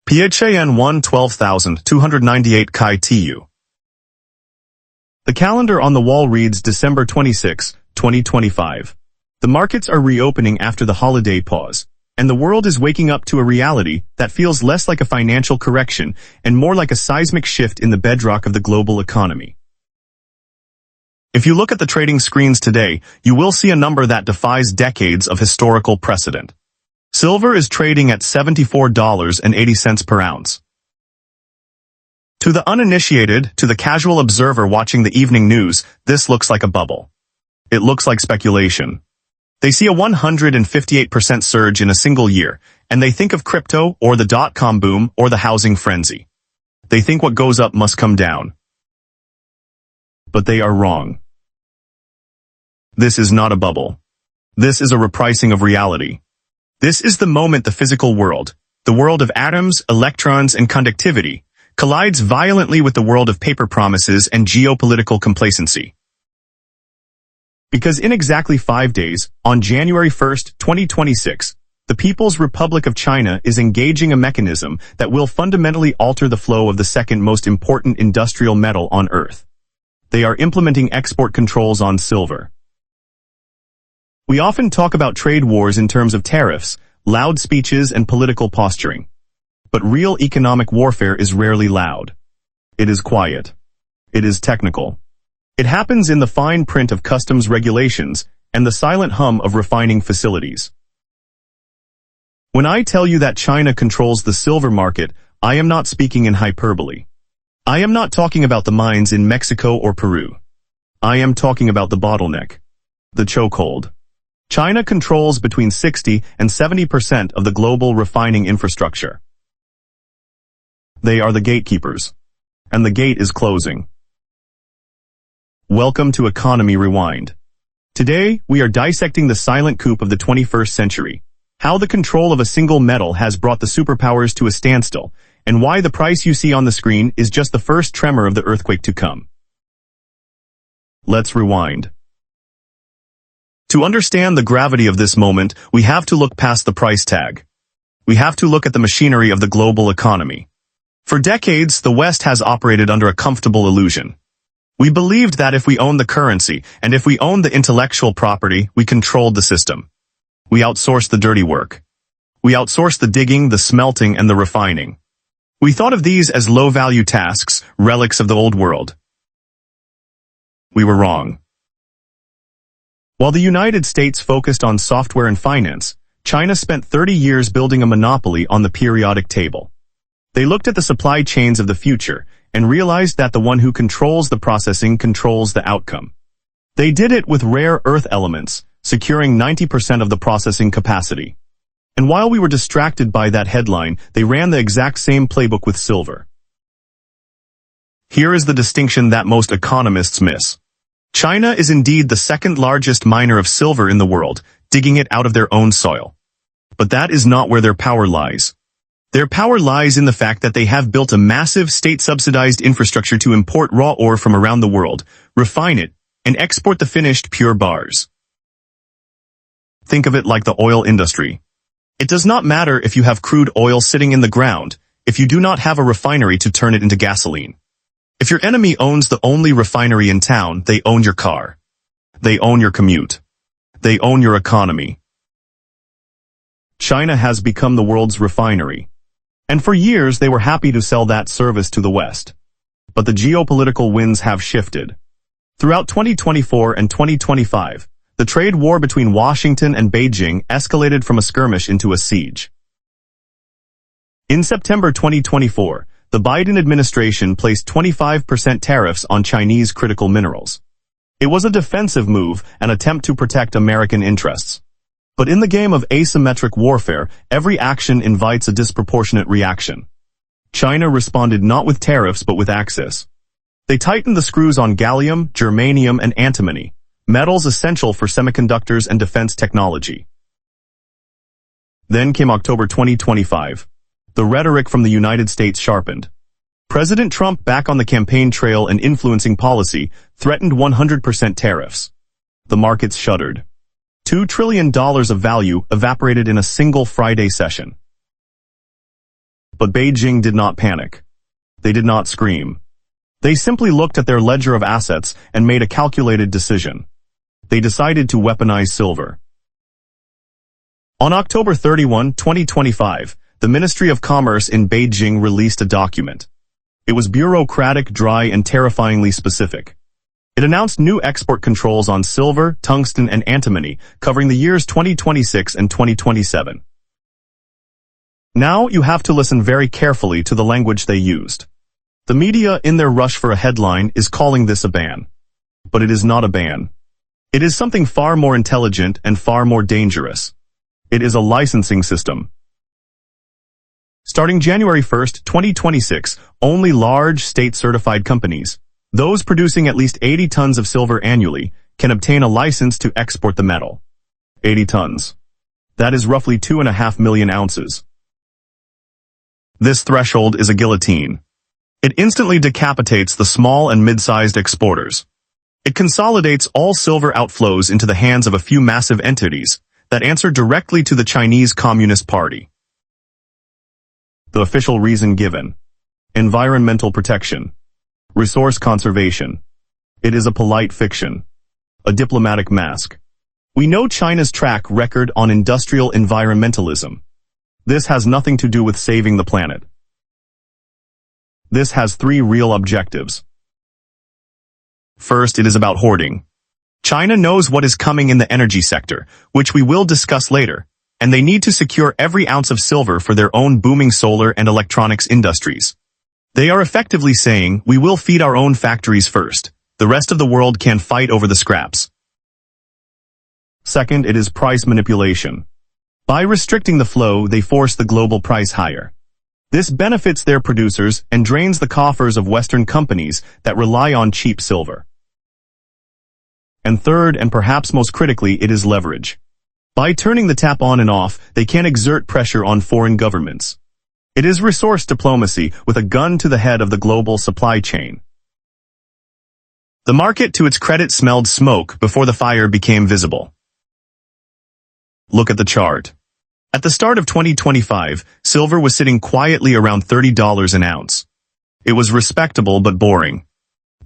PHAN 112,298 Kai TU. The calendar on the wall reads December 26, 2025. The markets are reopening after the holiday pause, and the world is waking up to a reality that feels less like a financial correction and more like a seismic shift in the bedrock of the global economy. If you look at the trading screens today, you will see a number that defies decades of historical precedent. Silver is trading at $74.80 per ounce. To the uninitiated, to the casual observer watching the evening news, this looks like a bubble. It looks like speculation. They see a 158% surge in a single year, and they think of crypto or the dot-com boom or the housing frenzy. They think what goes up must come down. But they are wrong. This is not a bubble. This is a repricing of reality. This is the moment the physical world, the world of atoms, electrons, and conductivity, collides violently with the world of paper promises and geopolitical complacency. Because in exactly 5 days, on January 1, 2026, the People's Republic of China is engaging a mechanism that will fundamentally alter the flow of the second most important industrial metal on Earth. They are implementing export controls on silver. We often talk about trade wars in terms of tariffs, loud speeches, and political posturing. But real economic warfare is rarely loud. It is quiet. It is technical. It happens in the fine print of customs regulations and the silent hum of refining facilities. When I tell you that China controls the silver market, I am not speaking in hyperbole. I am not talking about the mines in Mexico or Peru. I am talking about the bottleneck, the chokehold. China controls between 60 and 70% of the global refining infrastructure. They are the gatekeepers. And the gate is closing. Welcome to Economy Rewind. Today, we are dissecting the silent coup of the 21st century, how the control of a single metal has brought the superpowers to a standstill, and why the price you see on the screen is just the first tremor of the earthquake to come. Let's rewind. To understand the gravity of this moment, we have to look past the price tag. We have to look at the machinery of the global economy. For decades, the West has operated under a comfortable illusion. We believed that if we owned the currency, and if we owned the intellectual property, we controlled the system. We outsourced the dirty work. We outsourced the digging, the smelting, and the refining. We thought of these as low-value tasks, relics of the old world. We were wrong. While the United States focused on software and finance, China spent 30 years building a monopoly on the periodic table. They looked at the supply chains of the future and realized that the one who controls the processing controls the outcome. They did it with rare earth elements, securing 90% of the processing capacity. And while we were distracted by that headline, they ran the exact same playbook with silver. Here is the distinction that most economists miss. China is indeed the second largest miner of silver in the world, digging it out of their own soil. But that is not where their power lies. Their power lies in the fact that they have built a massive state-subsidized infrastructure to import raw ore from around the world, refine it, and export the finished pure bars. Think of it like the oil industry. It does not matter if you have crude oil sitting in the ground, if you do not have a refinery to turn it into gasoline. If your enemy owns the only refinery in town, they own your car. They own your commute. They own your economy. China has become the world's refinery. And for years they were happy to sell that service to the West. But the geopolitical winds have shifted. Throughout 2024 and 2025, the trade war between Washington and Beijing escalated from a skirmish into a siege. In September 2024, the Biden administration placed 25% tariffs on Chinese critical minerals. It was a defensive move, an attempt to protect American interests. But in the game of asymmetric warfare, every action invites a disproportionate reaction. China responded not with tariffs but with access. They tightened the screws on gallium, germanium, and antimony, metals essential for semiconductors and defense technology. Then came October 2025. The rhetoric from the United States sharpened. President Trump, back on the campaign trail and influencing policy, threatened 100% tariffs. The markets shuddered. $2 trillion of value evaporated in a single Friday session. But Beijing did not panic. They did not scream. They simply looked at their ledger of assets and made a calculated decision. They decided to weaponize silver. On October 31, 2025, the Ministry of Commerce in Beijing released a document. It was bureaucratic, dry, and terrifyingly specific. It announced new export controls on silver, tungsten, and antimony, covering the years 2026 and 2027. Now you have to listen very carefully to the language they used. The media, in their rush for a headline, is calling this a ban. But it is not a ban. It is something far more intelligent and far more dangerous. It is a licensing system. Starting January 1, 2026, only large state-certified companies, those producing at least 80 tons of silver annually, can obtain a license to export the metal. 80 tons. That is roughly 2.5 million ounces. This threshold is a guillotine. It instantly decapitates the small and mid-sized exporters. It consolidates all silver outflows into the hands of a few massive entities that answer directly to the Chinese Communist Party. The official reason given: environmental protection, resource conservation. It is a polite fiction, a diplomatic mask. We know China's track record on industrial environmentalism. This has nothing to do with saving the planet. This has three real objectives. First, it is about hoarding. China knows what is coming in the energy sector, which we will discuss later, and they need to secure every ounce of silver for their own booming solar and electronics industries. They are effectively saying, we will feed our own factories first. The rest of the world can fight over the scraps. Second, it is price manipulation. By restricting the flow, they force the global price higher. This benefits their producers and drains the coffers of Western companies that rely on cheap silver. And third, and perhaps most critically, it is leverage. By turning the tap on and off, they can exert pressure on foreign governments. It is resource diplomacy with a gun to the head of the global supply chain. The market, to its credit, smelled smoke before the fire became visible. Look at the chart. At the start of 2025, silver was sitting quietly around $30 an ounce. It was respectable but boring.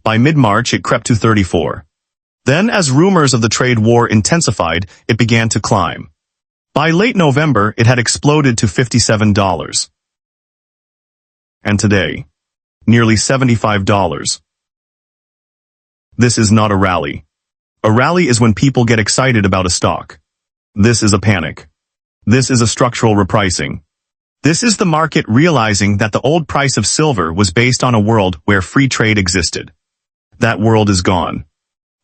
By mid-March, it crept to $34. Then, as rumors of the trade war intensified, it began to climb. By late November, it had exploded to $57. And today, nearly $75. This is not a rally. A rally is when people get excited about a stock. This is a panic. This is a structural repricing. This is the market realizing that the old price of silver was based on a world where free trade existed. That world is gone.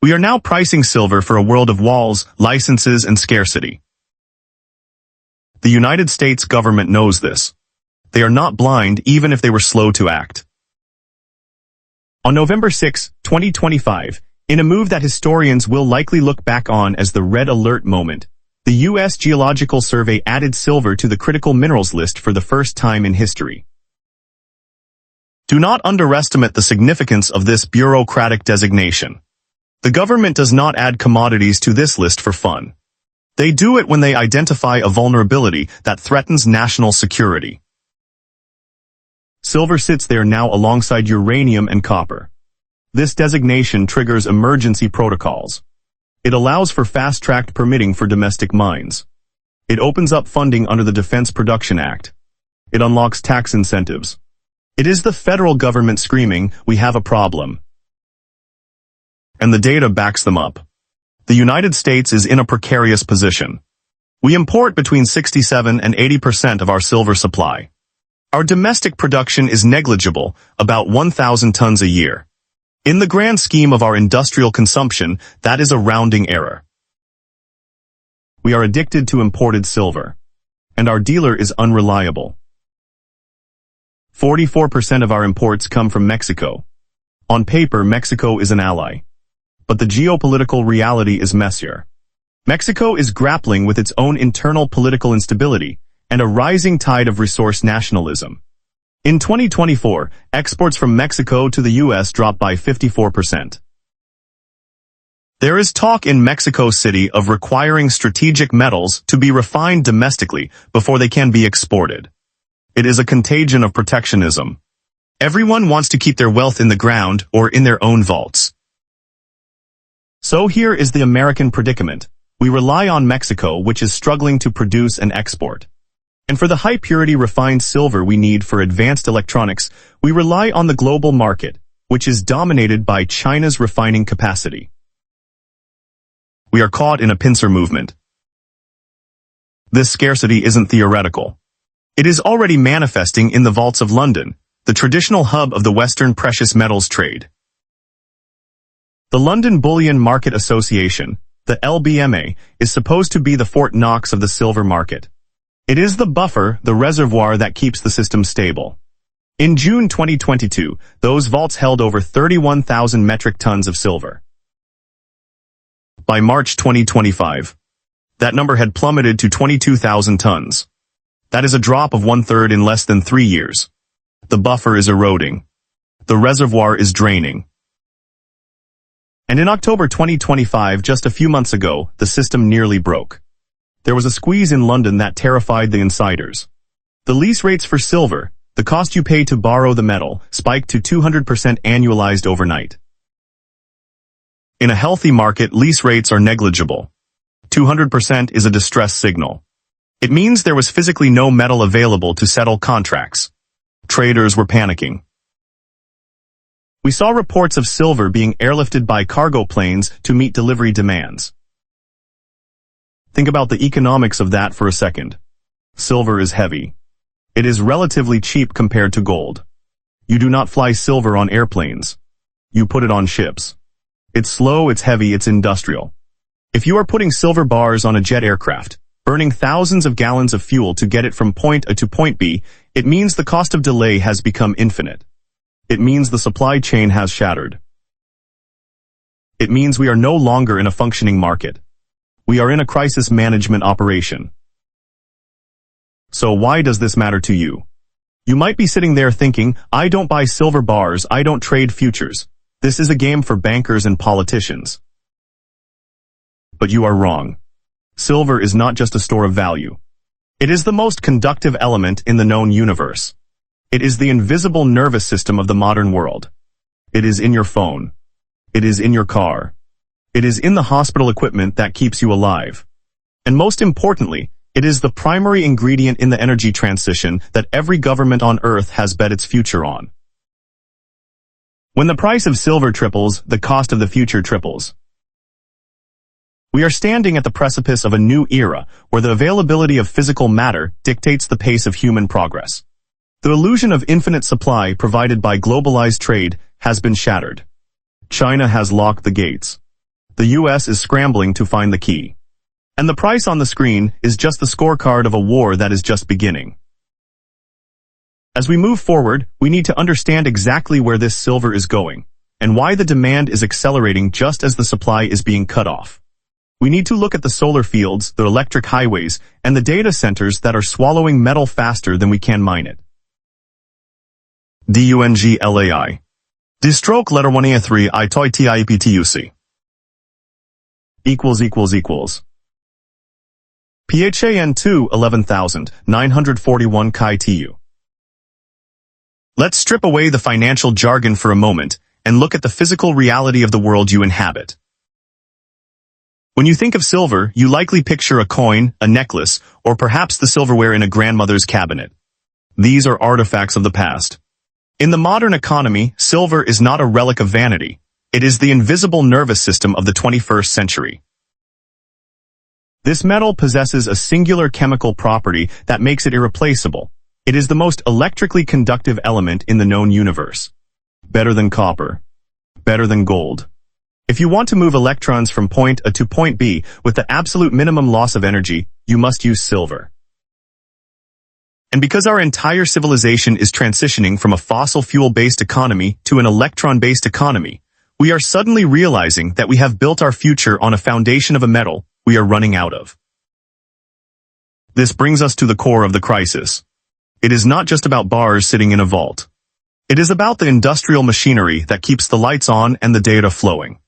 We are now pricing silver for a world of walls, licenses, and scarcity. The United States government knows this. They are not blind, even if they were slow to act. On November 6, 2025, in a move that historians will likely look back on as the Red Alert moment, the U.S. Geological Survey added silver to the critical minerals list for the first time in history. Do not underestimate the significance of this bureaucratic designation. The government does not add commodities to this list for fun. They do it when they identify a vulnerability that threatens national security. Silver sits there now alongside uranium and copper. This designation triggers emergency protocols. It allows for fast-tracked permitting for domestic mines. It opens up funding under the Defense Production Act. It unlocks tax incentives. It is the federal government screaming, "We have a problem." And the data backs them up. The United States is in a precarious position. We import between 67 and 80% of our silver supply. Our domestic production is negligible, about 1,000 tons a year. In the grand scheme of our industrial consumption, that is a rounding error. We are addicted to imported silver. And our dealer is unreliable. 44% of our imports come from Mexico. On paper, Mexico is an ally. But the geopolitical reality is messier. Mexico is grappling with its own internal political instability and a rising tide of resource nationalism. In 2024, exports from Mexico to the U.S. dropped by 54%. There is talk in Mexico City of requiring strategic metals to be refined domestically before they can be exported. It is a contagion of protectionism. Everyone wants to keep their wealth in the ground or in their own vaults. So here is the American predicament. We rely on Mexico, which is struggling to produce and export. And for the high-purity refined silver we need for advanced electronics, we rely on the global market, which is dominated by China's refining capacity. We are caught in a pincer movement. This scarcity isn't theoretical. It is already manifesting in the vaults of London, the traditional hub of the Western precious metals trade. The London Bullion Market Association, the LBMA, is supposed to be the Fort Knox of the silver market. It is the buffer, the reservoir that keeps the system stable. In June 2022, those vaults held over 31,000 metric tons of silver. By March 2025, that number had plummeted to 22,000 tons. That is a drop of one-third in less than 3 years. The buffer is eroding. The reservoir is draining. And in October 2025, just a few months ago, the system nearly broke. There was a squeeze in London that terrified the insiders. The lease rates for silver, the cost you pay to borrow the metal, spiked to 200% annualized overnight. In a healthy market, lease rates are negligible. 200% is a distress signal. It means there was physically no metal available to settle contracts. Traders were panicking. We saw reports of silver being airlifted by cargo planes to meet delivery demands. Think about the economics of that for a second. Silver is heavy. It is relatively cheap compared to gold. You do not fly silver on airplanes. You put it on ships. It's slow, it's heavy, it's industrial. If you are putting silver bars on a jet aircraft, burning thousands of gallons of fuel to get it from point A to point B, it means the cost of delay has become infinite. It means the supply chain has shattered. It means we are no longer in a functioning market. We are in a crisis management operation. So why does this matter to you? You might be sitting there thinking, I don't buy silver bars, I don't trade futures. This is a game for bankers and politicians. But you are wrong. Silver is not just a store of value. It is the most conductive element in the known universe. It is the invisible nervous system of the modern world. It is in your phone. It is in your car. It is in the hospital equipment that keeps you alive. And most importantly, it is the primary ingredient in the energy transition that every government on Earth has bet its future on. When the price of silver triples, the cost of the future triples. We are standing at the precipice of a new era where the availability of physical matter dictates the pace of human progress. The illusion of infinite supply provided by globalized trade has been shattered. China has locked the gates. The US is scrambling to find the key. And the price on the screen is just the scorecard of a war that is just beginning. As we move forward, we need to understand exactly where this silver is going, and why the demand is accelerating just as the supply is being cut off. We need to look at the solar fields, the electric highways, and the data centers that are swallowing metal faster than we can mine it. DUNGLAI. D-stroke letter 1A3 I toy TIPTUC. PHAN2 11,941 Chi TU. Let's strip away the financial jargon for a moment and look at the physical reality of the world you inhabit. When you think of silver, you likely picture a coin, a necklace, or perhaps the silverware in a grandmother's cabinet. These are artifacts of the past. In the modern economy, silver is not a relic of vanity. It is the invisible nervous system of the 21st century. This metal possesses a singular chemical property that makes it irreplaceable. It is the most electrically conductive element in the known universe. Better than copper. Better than gold. If you want to move electrons from point A to point B with the absolute minimum loss of energy, you must use silver. And because our entire civilization is transitioning from a fossil fuel-based economy to an electron-based economy, we are suddenly realizing that we have built our future on a foundation of a metal we are running out of. This brings us to the core of the crisis. It is not just about bars sitting in a vault. It is about the industrial machinery that keeps the lights on and the data flowing.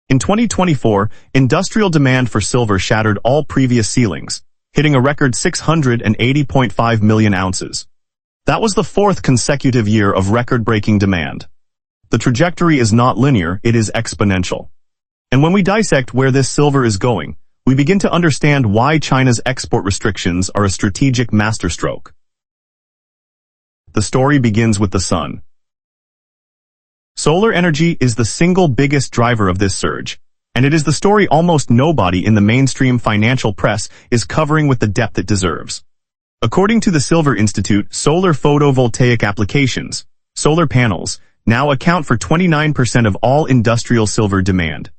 In 2024, industrial demand for silver shattered all previous ceilings, hitting a record 680.5 million ounces. That was the fourth consecutive year of record-breaking demand. The trajectory is not linear, it is exponential. And when we dissect where this silver is going, we begin to understand why China's export restrictions are a strategic masterstroke. The story begins with the sun. Solar energy is the single biggest driver of this surge, and it is the story almost nobody in the mainstream financial press is covering with the depth it deserves. According to the Silver Institute, solar photovoltaic applications, solar panels, now account for 29% of all industrial silver demand.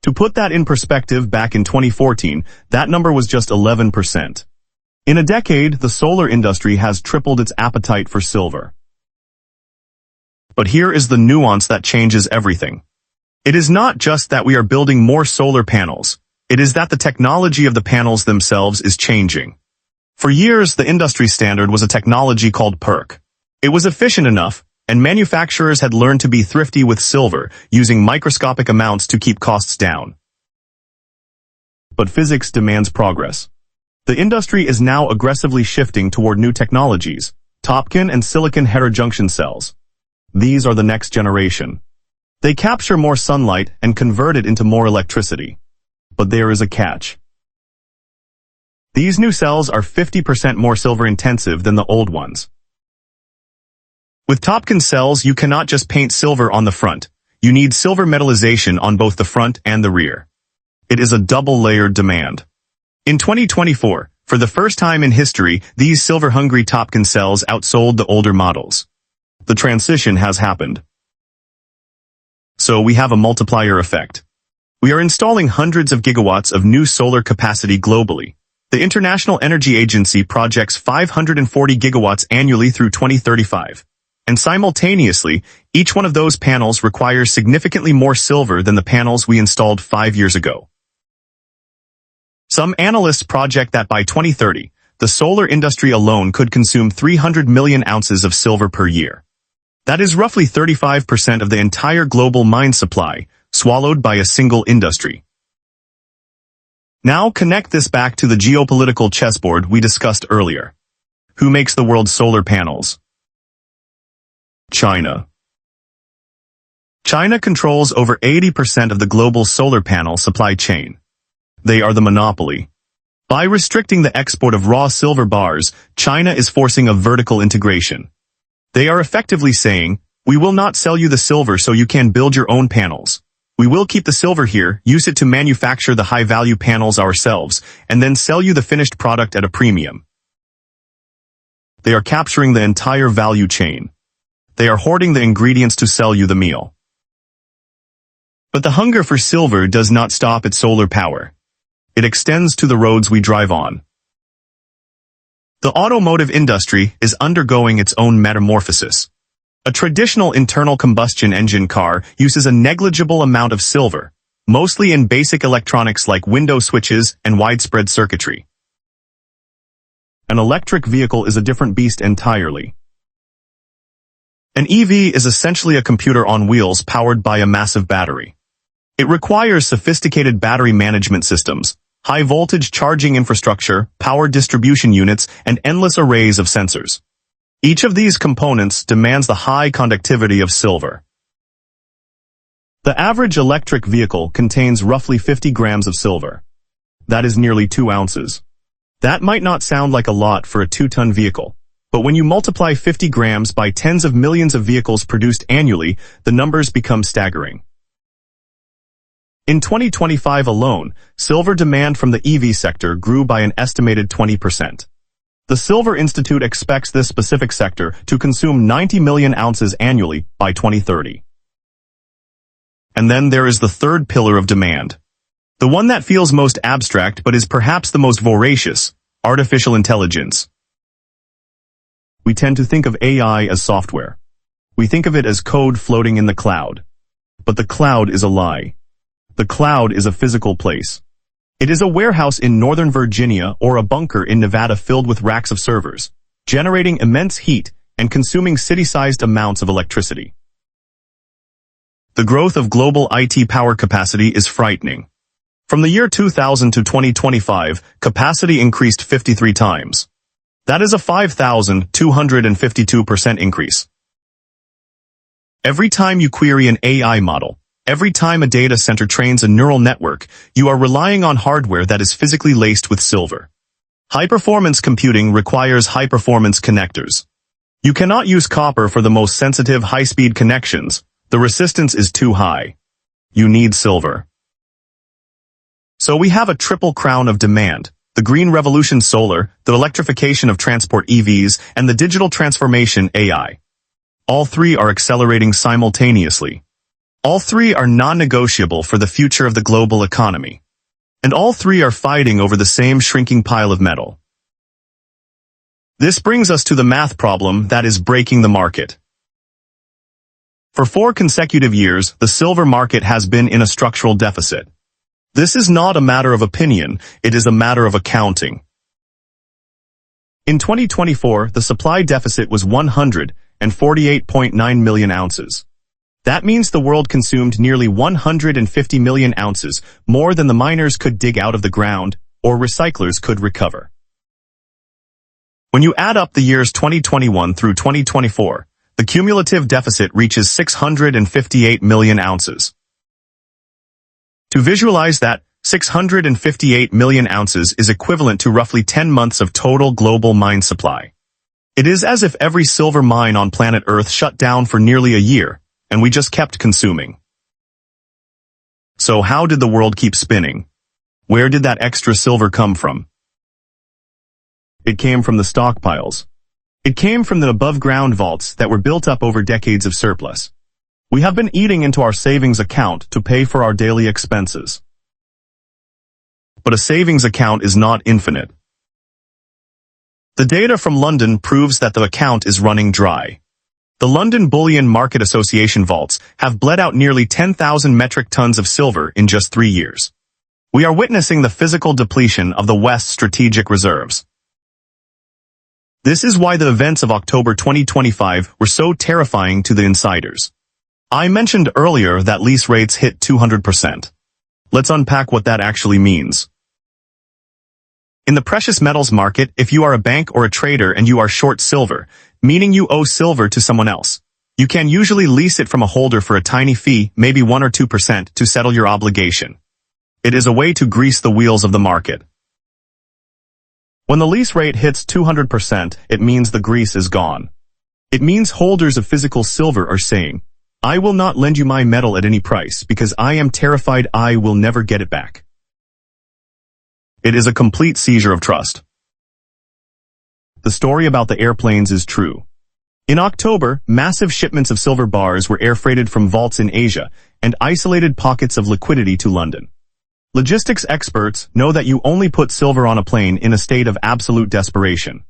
To put that in perspective, back in 2014, that number was just 11%. In a decade, the solar industry has tripled its appetite for silver. But here is the nuance that changes everything. It is not just that we are building more solar panels, it is that the technology of the panels themselves is changing. For years, the industry standard was a technology called PERC. It was efficient enough, and manufacturers had learned to be thrifty with silver, using microscopic amounts to keep costs down. But physics demands progress. The industry is now aggressively shifting toward new technologies, TOPCon and silicon heterojunction cells. These are the next generation. They capture more sunlight and convert it into more electricity. But there is a catch. These new cells are 50% more silver-intensive than the old ones. With TOPCon cells, you cannot just paint silver on the front. You need silver metallization on both the front and the rear. It is a double-layered demand. In 2024, for the first time in history, these silver-hungry TOPCon cells outsold the older models. The transition has happened. So we have a multiplier effect. We are installing hundreds of gigawatts of new solar capacity globally. The International Energy Agency projects 540 gigawatts annually through 2035. And simultaneously, each one of those panels requires significantly more silver than the panels we installed 5 years ago. Some analysts project that by 2030, the solar industry alone could consume 300 million ounces of silver per year. That is roughly 35% of the entire global mine supply, swallowed by a single industry. Now connect this back to the geopolitical chessboard we discussed earlier. Who makes the world's solar panels? China. China controls over 80% of the global solar panel supply chain. They are the monopoly. By restricting the export of raw silver bars, China is forcing a vertical integration. They are effectively saying, we will not sell you the silver so you can build your own panels. We will keep the silver here, use it to manufacture the high-value panels ourselves, and then sell you the finished product at a premium. They are capturing the entire value chain. They are hoarding the ingredients to sell you the meal. But the hunger for silver does not stop at solar power. It extends to the roads we drive on. The automotive industry is undergoing its own metamorphosis. A traditional internal combustion engine car uses a negligible amount of silver, mostly in basic electronics like window switches and widespread circuitry. An electric vehicle is a different beast entirely. An EV is essentially a computer on wheels powered by a massive battery. It requires sophisticated battery management systems, high-voltage charging infrastructure, power distribution units, and endless arrays of sensors. Each of these components demands the high conductivity of silver. The average electric vehicle contains roughly 50 grams of silver. That is nearly 2 ounces. That might not sound like a lot for a 2-ton vehicle, but when you multiply 50 grams by tens of millions of vehicles produced annually, the numbers become staggering. In 2025 alone, silver demand from the EV sector grew by an estimated 20%. The Silver Institute expects this specific sector to consume 90 million ounces annually by 2030. And then there is the third pillar of demand. The one that feels most abstract but is perhaps the most voracious, artificial intelligence. We tend to think of AI as software. We think of it as code floating in the cloud. But the cloud is a lie. The cloud is a physical place. It is a warehouse in Northern Virginia or a bunker in Nevada filled with racks of servers, generating immense heat and consuming city-sized amounts of electricity. The growth of global IT power capacity is frightening. From the year 2000 to 2025, capacity increased 53 times. That is a 5,252% increase. Every time you query an AI model, every time a data center trains a neural network, you are relying on hardware that is physically laced with silver. High-performance computing requires high-performance connectors. You cannot use copper for the most sensitive high-speed connections. The resistance is too high. You need silver. So we have a triple crown of demand: the green revolution solar, the electrification of transport EVs, and the digital transformation AI. All three are accelerating simultaneously. All three are non-negotiable for the future of the global economy. And all three are fighting over the same shrinking pile of metal. This brings us to the math problem that is breaking the market. For 4 consecutive years, the silver market has been in a structural deficit. This is not a matter of opinion, it is a matter of accounting. In 2024, the supply deficit was 148.9 million ounces. That means the world consumed nearly 150 million ounces, more than the miners could dig out of the ground, or recyclers could recover. When you add up the years 2021 through 2024, the cumulative deficit reaches 658 million ounces. To visualize that, 658 million ounces is equivalent to roughly 10 months of total global mine supply. It is as if every silver mine on planet Earth shut down for nearly a year, and we just kept consuming. So how did the world keep spinning? Where did that extra silver come from? It came from the stockpiles. It came from the above-ground vaults that were built up over decades of surplus. We have been eating into our savings account to pay for our daily expenses. But a savings account is not infinite. The data from London proves that the account is running dry. The London Bullion Market Association vaults have bled out nearly 10,000 metric tons of silver in just 3 years. We are witnessing the physical depletion of the West's strategic reserves. This is why the events of October 2025 were so terrifying to the insiders. I mentioned earlier that lease rates hit 200%. Let's unpack what that actually means. In the precious metals market, if you are a bank or a trader and you are short silver, meaning you owe silver to someone else, you can usually lease it from a holder for a tiny fee, maybe 1 or 2%, to settle your obligation. It is a way to grease the wheels of the market. When the lease rate hits 200%, it means the grease is gone. It means holders of physical silver are saying, I will not lend you my metal at any price because I am terrified I will never get it back. It is a complete seizure of trust. The story about the airplanes is true. In October, massive shipments of silver bars were air freighted from vaults in Asia and isolated pockets of liquidity to London. Logistics experts know that you only put silver on a plane in a state of absolute desperation.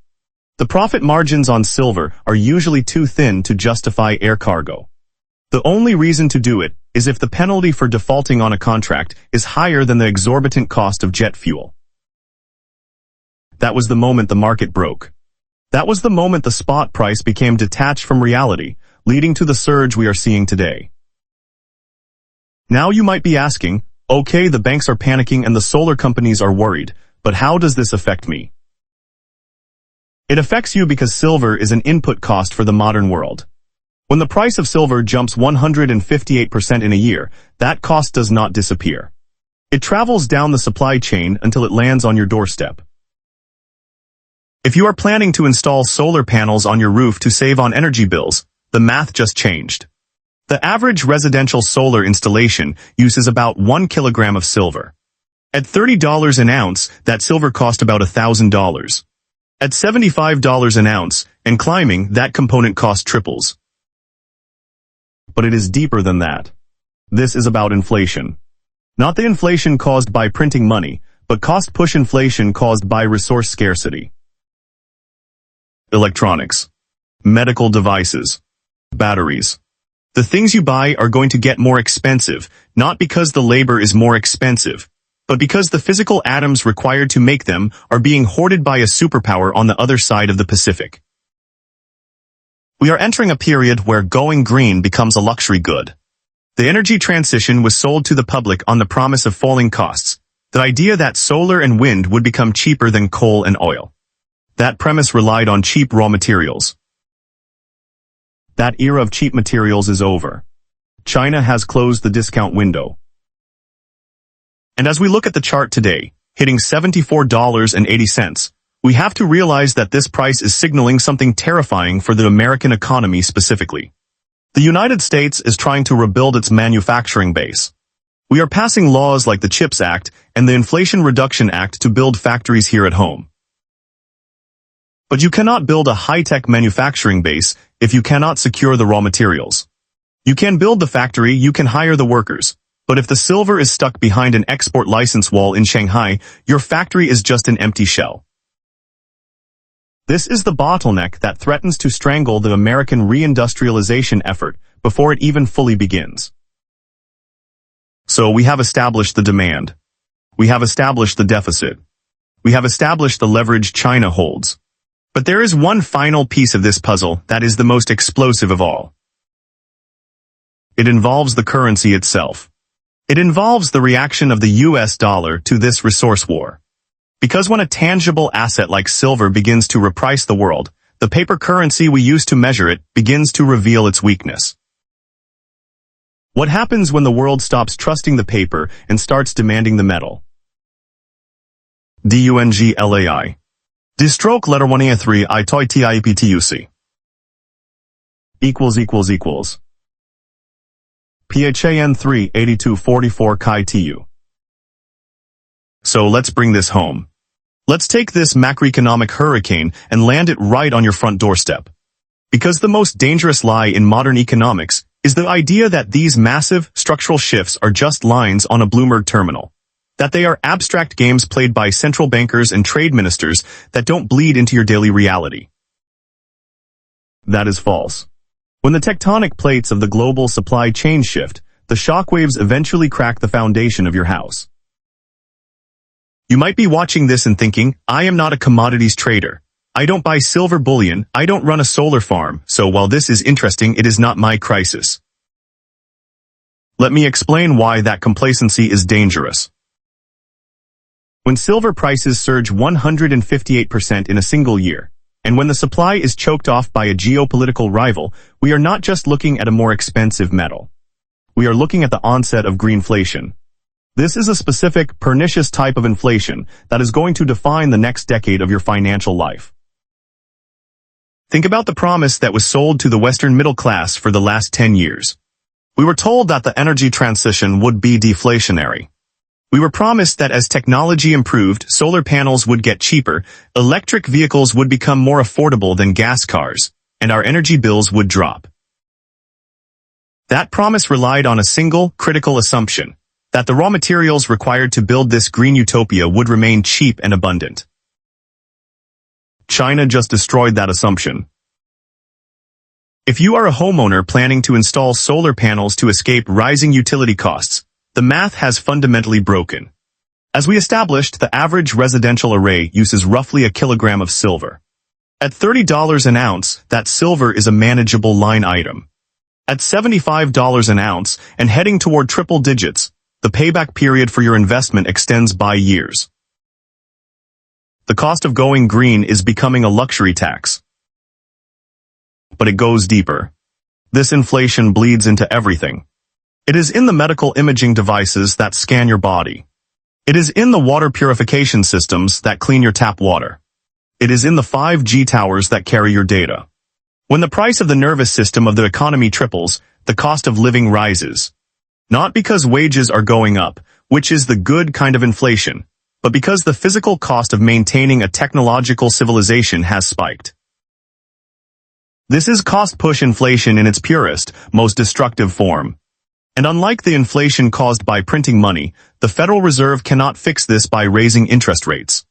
The profit margins on silver are usually too thin to justify air cargo. The only reason to do it is if the penalty for defaulting on a contract is higher than the exorbitant cost of jet fuel. That was the moment the market broke. That was the moment the spot price became detached from reality, leading to the surge we are seeing today. Now you might be asking, okay, the banks are panicking and the solar companies are worried, but how does this affect me? It affects you because silver is an input cost for the modern world. When the price of silver jumps 158% in a year, that cost does not disappear. It travels down the supply chain until it lands on your doorstep. If you are planning to install solar panels on your roof to save on energy bills, the math just changed. The average residential solar installation uses about 1 kilogram of silver. At $30 an ounce, that silver cost about $1,000. At $75 an ounce, and climbing, that component cost triples. But it is deeper than that. This is about inflation. Not the inflation caused by printing money, but cost-push inflation caused by resource scarcity. Electronics. Medical devices. Batteries. The things you buy are going to get more expensive, not because the labor is more expensive, but because the physical atoms required to make them are being hoarded by a superpower on the other side of the Pacific. We are entering a period where going green becomes a luxury good. The energy transition was sold to the public on the promise of falling costs, The idea that solar and wind would become cheaper than coal and oil. That premise relied on cheap raw materials. That era of cheap materials is over. China has closed the discount window. And as we look at the chart today, hitting $74.80, we have to realize that this price is signaling something terrifying for the American economy specifically. The United States is trying to rebuild its manufacturing base. We are passing laws like the CHIPS Act and the Inflation Reduction Act to build factories here at home. But you cannot build a high-tech manufacturing base if you cannot secure the raw materials. You can build the factory, you can hire the workers, but if the silver is stuck behind an export license wall in Shanghai, your factory is just an empty shell. This is the bottleneck that threatens to strangle the American reindustrialization effort before it even fully begins. So we have established the demand. We have established the deficit. We have established the leverage China holds. But there is one final piece of this puzzle that is the most explosive of all. It involves the currency itself. It involves the reaction of the US dollar to this resource war. Because when a tangible asset like silver begins to reprice the world, the paper currency we use to measure it begins to reveal its weakness. What happens when the world stops trusting the paper and starts demanding the metal? DUNGLAI. D-stroke letter 1A3 I toi TIEPTUC. == PHAN 3 8244 Chi TU. So let's bring this home. Let's take this macroeconomic hurricane and land it right on your front doorstep. Because the most dangerous lie in modern economics is the idea that these massive structural shifts are just lines on a Bloomberg terminal. That they are abstract games played by central bankers and trade ministers that don't bleed into your daily reality. That is false. When the tectonic plates of the global supply chain shift, the shockwaves eventually crack the foundation of your house. You might be watching this and thinking, I am not a commodities trader. I don't buy silver bullion, I don't run a solar farm, so while this is interesting, it is not my crisis. Let me explain why that complacency is dangerous. When silver prices surge 158% in a single year, and when the supply is choked off by a geopolitical rival, we are not just looking at a more expensive metal. We are looking at the onset of Greenflation. This is a specific, pernicious type of inflation that is going to define the next decade of your financial life. Think about the promise that was sold to the Western middle class for the last 10 years. We were told that the energy transition would be deflationary. We were promised that as technology improved, solar panels would get cheaper, electric vehicles would become more affordable than gas cars, and our energy bills would drop. That promise relied on a single, critical assumption, that the raw materials required to build this green utopia would remain cheap and abundant. China just destroyed that assumption. If you are a homeowner planning to install solar panels to escape rising utility costs, the math has fundamentally broken. As we established, the average residential array uses roughly a kilogram of silver. At $30 an ounce, that silver is a manageable line item. At $75 an ounce, and heading toward triple digits, the payback period for your investment extends by years. The cost of going green is becoming a luxury tax. But it goes deeper. This inflation bleeds into everything. It is in the medical imaging devices that scan your body. It is in the water purification systems that clean your tap water. It is in the 5G towers that carry your data. When the price of the nervous system of the economy triples, the cost of living rises. Not because wages are going up, which is the good kind of inflation, but because the physical cost of maintaining a technological civilization has spiked. This is cost-push inflation in its purest, most destructive form. And unlike the inflation caused by printing money, the Federal Reserve cannot fix this by raising interest rates.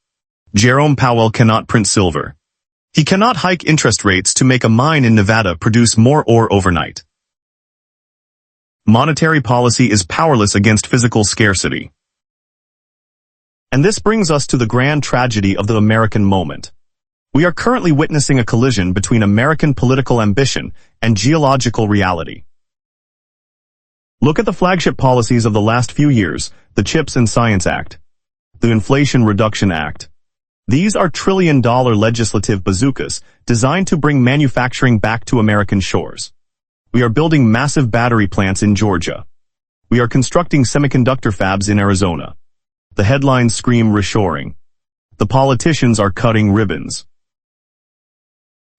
Jerome Powell cannot print silver. He cannot hike interest rates to make a mine in Nevada produce more ore overnight. Monetary policy is powerless against physical scarcity. And this brings us to the grand tragedy of the American moment. We are currently witnessing a collision between American political ambition and geological reality. Look at the flagship policies of the last few years, the CHIPS and Science Act. the Inflation Reduction Act. These are trillion-dollar legislative bazookas designed to bring manufacturing back to American shores. We are building massive battery plants in Georgia. We are constructing semiconductor fabs in Arizona. The headlines scream reshoring. The politicians are cutting ribbons.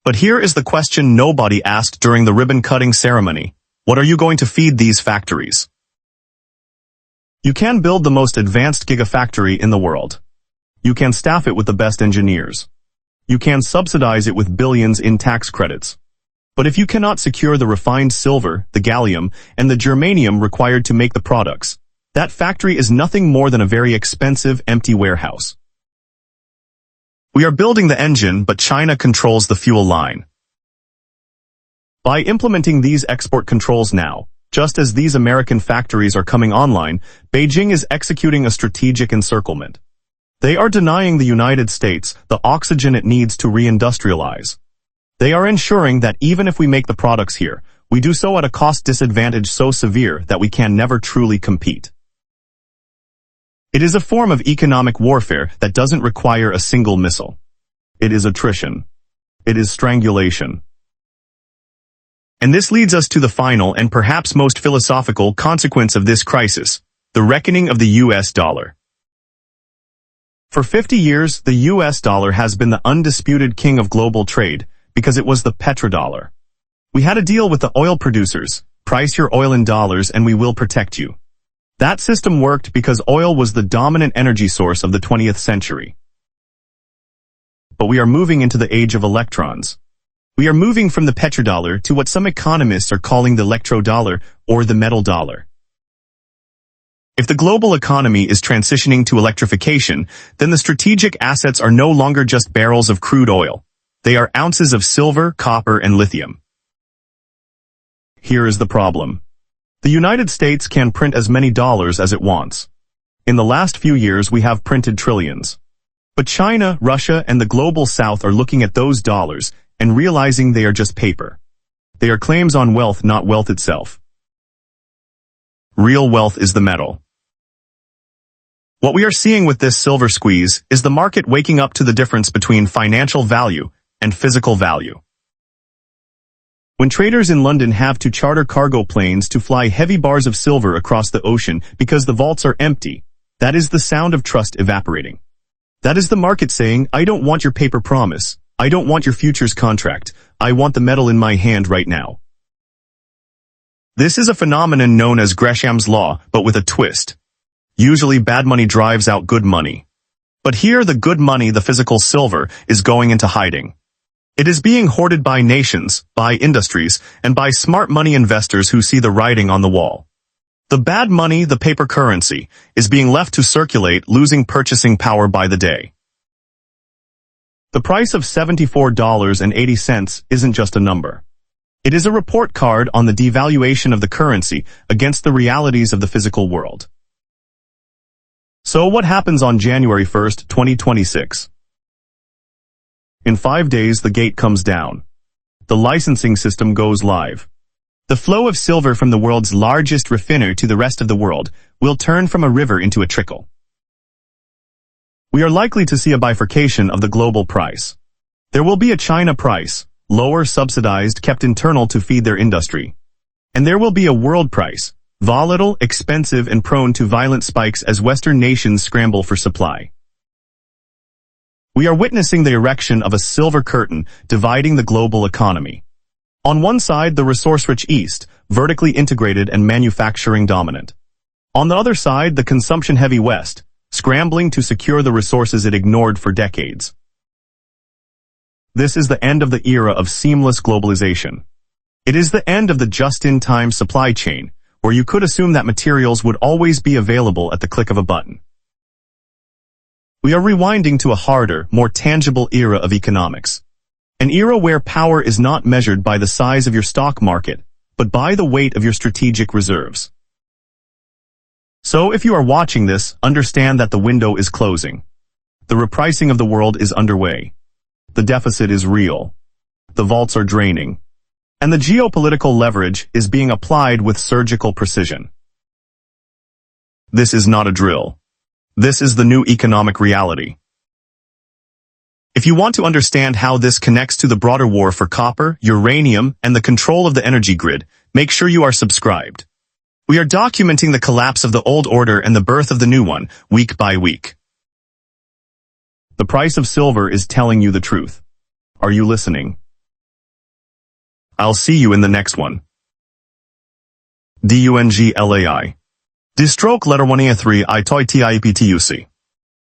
But here is the question nobody asked during the ribbon-cutting ceremony. What are you going to feed these factories? You can build the most advanced gigafactory in the world. You can staff it with the best engineers. You can subsidize it with billions in tax credits. But if you cannot secure the refined silver, the gallium, and the germanium required to make the products, that factory is nothing more than a very expensive, empty warehouse. We are building the engine, but China controls the fuel line. By implementing these export controls now, just as these American factories are coming online, Beijing is executing a strategic encirclement. They are denying the United States the oxygen it needs to reindustrialize. They are ensuring that even if we make the products here, we do so at a cost disadvantage so severe that we can never truly compete. It is a form of economic warfare that doesn't require a single missile. It is attrition. It is strangulation. And this leads us to the final and perhaps most philosophical consequence of this crisis, the reckoning of the US dollar. For 50 years, the US dollar has been the undisputed king of global trade because it was the petrodollar. We had a deal with the oil producers, price your oil in dollars and we will protect you. That system worked because oil was the dominant energy source of the 20th century. But we are moving into the age of electrons. We are moving from the petrodollar to what some economists are calling the electrodollar or the metal dollar. If the global economy is transitioning to electrification, then the strategic assets are no longer just barrels of crude oil. They are ounces of silver, copper, and lithium. Here is the problem. The United States can print as many dollars as it wants. In the last few years, we have printed trillions. But China, Russia, and the global South are looking at those dollars and realizing they are just paper. They are claims on wealth, not wealth itself. Real wealth is the metal. What we are seeing with this silver squeeze is the market waking up to the difference between financial value and physical value. When traders in London have to charter cargo planes to fly heavy bars of silver across the ocean because the vaults are empty, that is the sound of trust evaporating. That is the market saying, I don't want your paper promise. I don't want your futures contract. I want the metal in my hand right now. This is a phenomenon known as Gresham's law, but with a twist. Usually bad money drives out good money. But here the good money, the physical silver, is going into hiding. It is being hoarded by nations, by industries, and by smart money investors who see the writing on the wall. The bad money, the paper currency, is being left to circulate, losing purchasing power by the day. The price of $74.80 isn't just a number. It is a report card on the devaluation of the currency against the realities of the physical world. So what happens on January 1st, 2026? In 5 days, the gate comes down. The licensing system goes live. The flow of silver from the world's largest refiner to the rest of the world will turn from a river into a trickle. We are likely to see a bifurcation of the global price. There will be a China price, lower, subsidized, kept internal to feed their industry. And there will be a world price, volatile, expensive, and prone to violent spikes as Western nations scramble for supply. We are witnessing the erection of a silver curtain dividing the global economy. On one side, the resource-rich East, vertically integrated and manufacturing dominant. On the other side, the consumption-heavy West, scrambling to secure the resources it ignored for decades. This is the end of the era of seamless globalization. It is the end of the just-in-time supply chain, where you could assume that materials would always be available at the click of a button. We are rewinding to a harder, more tangible era of economics. An era where power is not measured by the size of your stock market, but by the weight of your strategic reserves. So if you are watching this, understand that the window is closing. The repricing of the world is underway. The deficit is real. The vaults are draining. And the geopolitical leverage is being applied with surgical precision. This is not a drill. This is the new economic reality. If you want to understand how this connects to the broader war for copper, uranium, and the control of the energy grid, make sure you are subscribed. We are documenting the collapse of the old order and the birth of the new one, week by week. The price of silver is telling you the truth. Are you listening? I'll see you in the next one. DUNGLAI. Distroke letter 1A3 I toi TIPTUC.